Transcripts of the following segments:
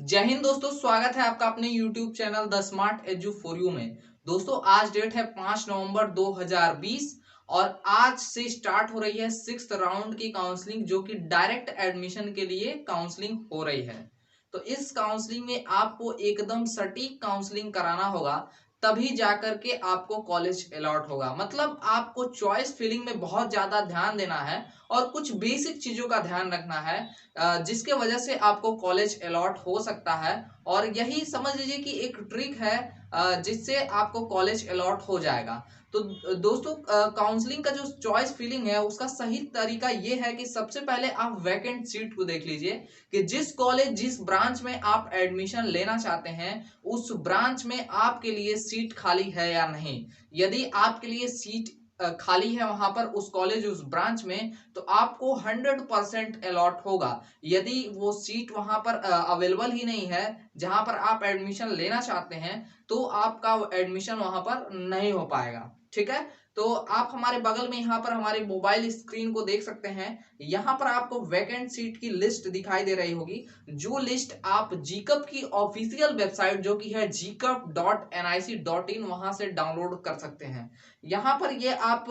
जय हिंद दोस्तों, स्वागत है आपका अपने YouTube channel the smart edu for you में। दोस्तों आज डेट है 5 नवंबर 2020 और आज से स्टार्ट हो रही है 6th राउंड की काउंसलिंग, जो कि डायरेक्ट एडमिशन के लिए काउंसलिंग हो रही है। तो इस काउंसलिंग में आपको एकदम सटीक काउंसलिंग कराना होगा, तभी जाकर के आपको कॉलेज अलॉट होगा। मतलब आपको चॉइस फिलिंग में बहुत ज्यादा ध्यान देना है और कुछ बेसिक चीजों का ध्यान रखना है, जिसके वजह से आपको कॉलेज अलॉट हो सकता है। और यही समझ लीजिए कि एक ट्रिक है जिससे आपको कॉलेज अलॉट हो जाएगा। तो दोस्तों, काउंसलिंग का जो चॉइस फिलिंग है उसका सही तरीका ये है कि सबसे पहले आप वैकेंट सीट को देख लीजिए कि जिस कॉलेज जिस ब्रांच में आप एडमिशन लेना चाहते हैं उस ब्रांच में आपके लिए सीट खाली है या नहीं। यदि आपके लिए सीट खाली है वहां पर उस कॉलेज उस ब्रांच में, तो आपको 100% अलॉट होगा। यदि वो सीट वहां पर अवेलेबल ही नहीं है जहां पर आप एडमिशन लेना चाहते हैं, तो आपका एडमिशन वहां पर नहीं हो पाएगा। ठीक है, तो आप हमारे बगल में यहाँ पर हमारे मोबाइल स्क्रीन को देख सकते हैं। यहाँ पर आपको वैकेंट सीट की लिस्ट दिखाई दे रही होगी, जो लिस्ट आप जीकप की ऑफिशियल वेबसाइट जो कि है gcup.nic.in वहां से डाउनलोड कर सकते हैं। यहाँ पर ये आप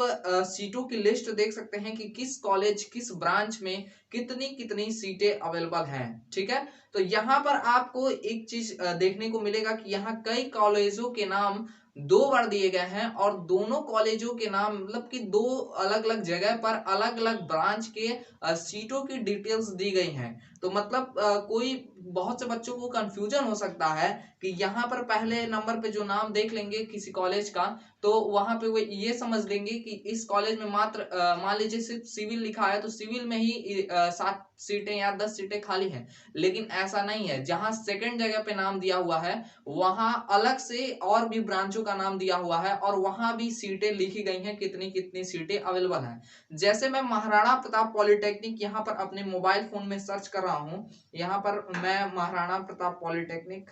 सीटों की लिस्ट देख सकते हैं कि किस कॉलेज किस ब्रांच में कितनी कितनी सीटें अवेलेबल हैं। ठीक है, तो यहाँ पर आपको एक चीज देखने को मिलेगा कि यहाँ कई कॉलेजों के नाम दो बार दिए गए हैं और दोनों कॉलेजों के नाम मतलब कि दो अलग अलग जगह पर अलग अलग ब्रांच के सीटों की डिटेल्स दी गई हैं। तो मतलब कोई बहुत से बच्चों को कंफ्यूजन हो सकता है कि यहाँ पर पहले नंबर पे जो नाम देख लेंगे किसी कॉलेज का, तो वहां पे वो ये समझ लेंगे कि इस कॉलेज में मात्र मान लीजिए सिर्फ सिविल लिखा है तो सिविल में ही 7 सीटें या 10 सीटें खाली हैं। लेकिन ऐसा नहीं है, जहां सेकंड जगह पे नाम दिया हुआ है वहां अलग से और भी ब्रांचों का नाम दिया हुआ है और वहां भी सीटें लिखी गई हैं कितनी कितनी सीटें अवेलेबल हैं। जैसे मैं महाराणा प्रताप पॉलिटेक्निक यहाँ पर अपने मोबाइल फोन में सर्च कर रहा हूँ। यहाँ पर मैं महाराणा प्रताप पॉलिटेक्निक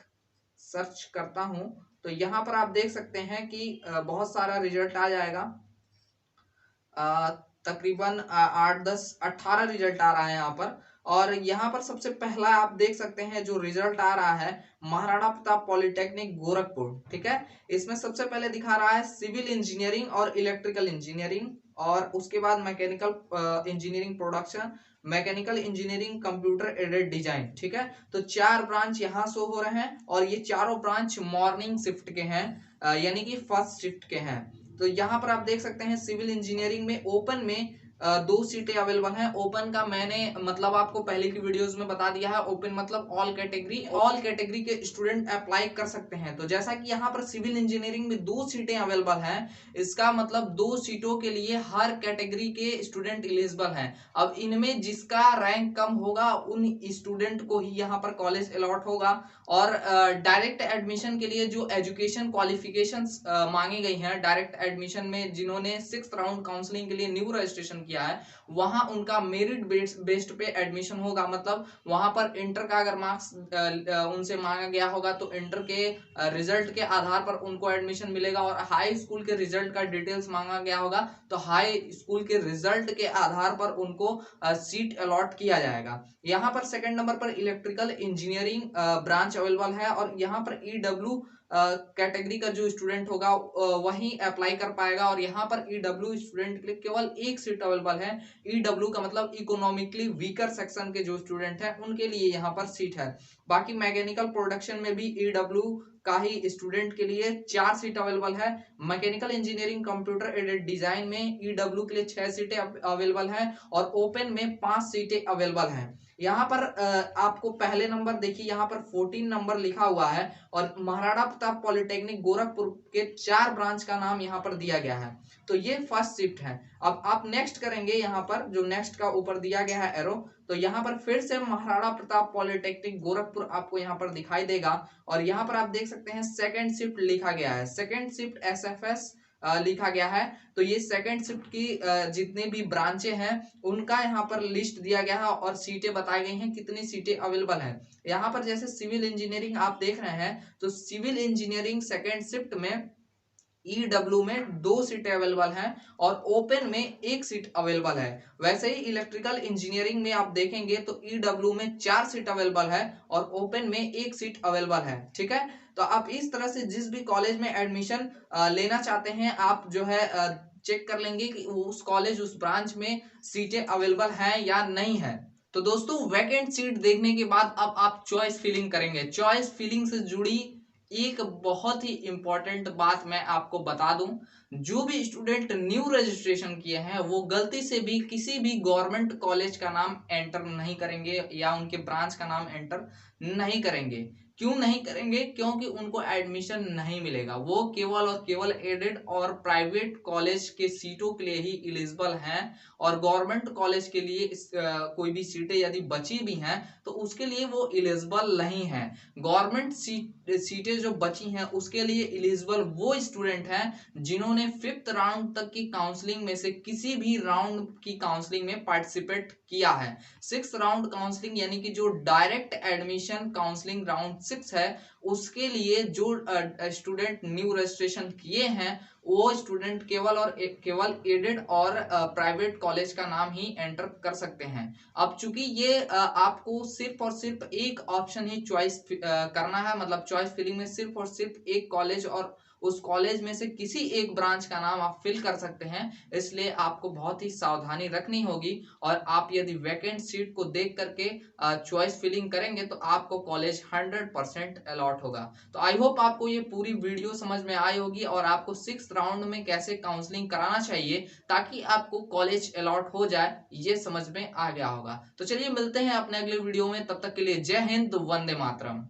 सर्च करता हूं, तो यहाँ पर आप देख सकते हैं कि बहुत सारा रिजल्ट आ जाएगा। अ, तकरीबन 8 10 18 रिजल्ट आ रहा है यहाँ पर। और यहाँ पर सबसे पहला आप देख सकते हैं जो रिजल्ट आ रहा है, महाराणा प्रताप पॉलिटेक्निक गोरखपुर। ठीक है, इसमें सबसे पहले दिखा रहा है सिविल इंजीनियरिंग और इलेक्ट्रिकल इंजीनियरिंग, और उसके बाद mechanical engineering production, mechanical engineering computer aided design. ठीक है, तो 4 ब्रांच यहाँ शो हो रहे हैं और ये चारों ब्रांच मॉर्निंग शिफ्ट के हैं, यानी कि फर्स्ट शिफ्ट के हैं। तो यहाँ पर आप देख सकते हैं सिविल इंजीनियरिंग में ओपन में 2 सीटें अवेलेबल हैं। ओपन का मैंने मतलब आपको पहले की वीडियोस में बता दिया है, ओपन मतलब ऑल कैटेगरी के स्टूडेंट अप्लाई कर सकते हैं। तो जैसा कि यहाँ पर सिविल इंजीनियरिंग में 2 सीटें अवेलेबल हैं, इसका मतलब 2 सीटों के लिए हर कैटेगरी के स्टूडेंट एलिजिबल हैं। अब इनमें जिसका रैंक कम होगा उन स्टूडेंट को ही यहाँ पर कॉलेज अलॉट होगा। और डायरेक्ट एडमिशन के लिए जो एजुकेशन क्वालिफिकेशंस मांगी गई हैं डायरेक्ट एडमिशन में, जिन्होंने 6th राउंड काउंसलिंग के लिए न्यू रजिस्ट्रेशन किया है, वहां उनका मेरिट बेस्ड पे एडमिशन होगा। मतलब वहां पर इंटर का अगर मार्क्स उनसे मांगा गया होगा तो इंटर के रिजल्ट के आधार पर उनको एडमिशन मिलेगा, और हाई स्कूल के रिजल्ट का डिटेल्स मांगा गया होगा तो हाई स्कूल के रिजल्ट के आधार पर उनको सीट अलॉट किया जाएगा। यहाँ पर सेकंड नंबर पर इलेक्ट्रिकल इंजीनियरिंग ब्रांच अवेलेबल है, और यहाँ पर ईडब्ल्यू कैटेगरी का जो स्टूडेंट होगा वही अप्लाई कर पाएगा। और यहाँ पर ईडब्ल्यू स्टूडेंट के लिए केवल एक सीट अवेलेबल है। ईडब्ल्यू का मतलब इकोनॉमिकली वीकर सेक्शन के जो स्टूडेंट हैं उनके लिए यहाँ पर सीट है। बाकी मैकेनिकल प्रोडक्शन में भी ईडब्ल्यू का ही स्टूडेंट के लिए 4 सीट अवेलेबल है। Mechanical engineering computer aided design में ईडब्ल्यू के लिए 6 सीटें अवेलेबल हैं और ओपन में 5 सीटें अवेलेबल हैं। यहाँ पर आपको पहले नंबर देखिए, यहाँ पर 14 नंबर लिखा हुआ है और महाराणा प्रताप पॉलिटेक्निक गोरखपुर के 4 ब्रांच का नाम यहाँ पर दिया गया है। तो ये फर्स्ट शिफ्ट है। अब आप नेक्स्ट करेंगे, यहाँ पर जो नेक्स्ट का ऊपर दिया गया है एरो, तो यहाँ पर फिर से महाराणा प्रताप पॉलिटेक्निक गोरखपुर आपको यहाँ पर दिखाई देगा। और यहाँ पर आप देख सकते हैं सेकंड शिफ्ट लिखा गया है, सेकंड शिफ्ट एसएफएस लिखा गया है। तो ये सेकंड शिफ्ट की जितने भी ब्रांचें हैं उनका यहाँ पर लिस्ट दिया गया है और सीटें बताई गई हैं कितनी सीटें अवेलेबल हैं। यहाँ पर जैसे सिविल इंजीनियरिंग आप देख रहे हैं, तो सिविल इंजीनियरिंग सेकंड शिफ्ट में ईडब्ल्यू में 2 सीटें अवेलेबल हैं और ओपन में 1 सीट अवेलेबल है। वैसे ही इलेक्ट्रिकल इंजीनियरिंग में आप देखेंगे तो ईडब्ल्यू में 4 सीट अवेलेबल है और ओपन में 1 सीट अवेलेबल है। ठीक है, तो आप इस तरह से जिस भी कॉलेज में एडमिशन लेना चाहते हैं आप जो है चेक कर लेंगे कि उस कॉलेज उस ब्रांच में सीटें अवेलेबल हैं या नहीं है। तो दोस्तों वैकेंट सीट देखने के बाद अब आप चॉइस फिलिंग करेंगे। चॉइस फिलिंग से जुड़ी एक बहुत ही इंपॉर्टेंट बात मैं आपको बता दूं, जो भी स्टूडेंट न्यू रजिस्ट्रेशन किए हैं वो गलती से भी किसी भी गवर्नमेंट कॉलेज का नाम एंटर नहीं करेंगे या उनके ब्रांच का नाम एंटर नहीं करेंगे। क्यों नहीं करेंगे? क्योंकि उनको एडमिशन नहीं मिलेगा। वो केवल और केवल एडेड और प्राइवेट कॉलेज के सीटों के लिए ही एलिजिबल हैं और गवर्नमेंट कॉलेज के लिए कोई भी सीटें यदि बची भी हैं तो उसके लिए वो एलिजिबल नहीं है। गवर्नमेंट सीटें जो बची हैं उसके लिए एलिजिबल वो स्टूडेंट हैं जिन्होंने 5th राउंड तक की काउंसलिंग में से किसी भी राउंड की काउंसलिंग में पार्टिसिपेट किया है। 6th राउंड काउंसलिंग यानी कि जो डायरेक्ट एडमिशन काउंसलिंग राउंड 6 है उसके लिए जो स्टूडेंट न्यू रजिस्ट्रेशन किए हैं वो स्टूडेंट केवल एडेड और प्राइवेट कॉलेज का नाम ही एंटर कर सकते हैं। अब चूंकि ये आपको सिर्फ और सिर्फ एक ऑप्शन ही चॉइस करना है, मतलब चॉइस फिलिंग में सिर्फ और सिर्फ एक कॉलेज और उस कॉलेज में से किसी एक ब्रांच का नाम आप फिल कर सकते हैं, इसलिए आपको बहुत ही सावधानी रखनी होगी और आप यदि वैकेंट सीट को देख करके चॉइस फिलिंग करेंगे तो आपको कॉलेज 100% अलॉट होगा। तो आई होप आपको ये पूरी वीडियो समझ में आई होगी और आपको 6th राउंड में कैसे काउंसलिंग कराना चाहिए ताकि आपको कॉलेज अलॉट हो जाए ये समझ में आ गया होगा। तो चलिए मिलते हैं अपने अगले वीडियो में, तब तक के लिए जय हिंद, वंदे मातरम।